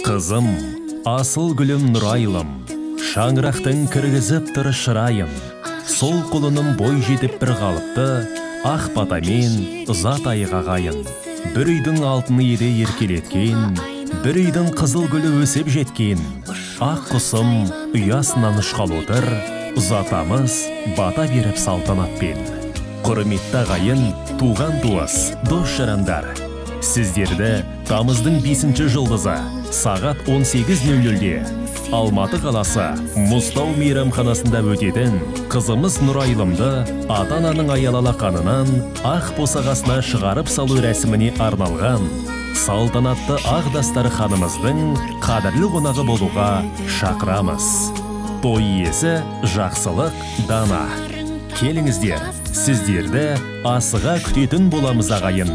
Қызым, асыл гүлім нұрайлым, шаңырақтың кіргізіп тұры шырайын. Сол құлыным бой жетіп бір қалыпты, ақ батамен зат айғағайын. Бір үйдің алтын еде еркелеткен, бір үйдің қызыл гүлі өсіп жеткен. Ақ құсым ұясынан ұшқал отыр, затамыз бата беріп салтанатпен. Құрметті ағайын, туған туыс, дос жарандар. Сіздерді тамыздың 5-ші жылдызы сағат 18:00-де Алматы қаласы Мұзтау мейрамханасында өтетін қызымыз Нұрайлымды ата-ананың аялалақанынан ақ босағасына шығарып салу рәсіміне арналған салтанатты ақ дастарханымыздың қадірлі қонағы болуға шақырамыз. Той иесі Жақсылық Дана. Келіңіздер, сіздерді асыға күтетін боламыз ағайын.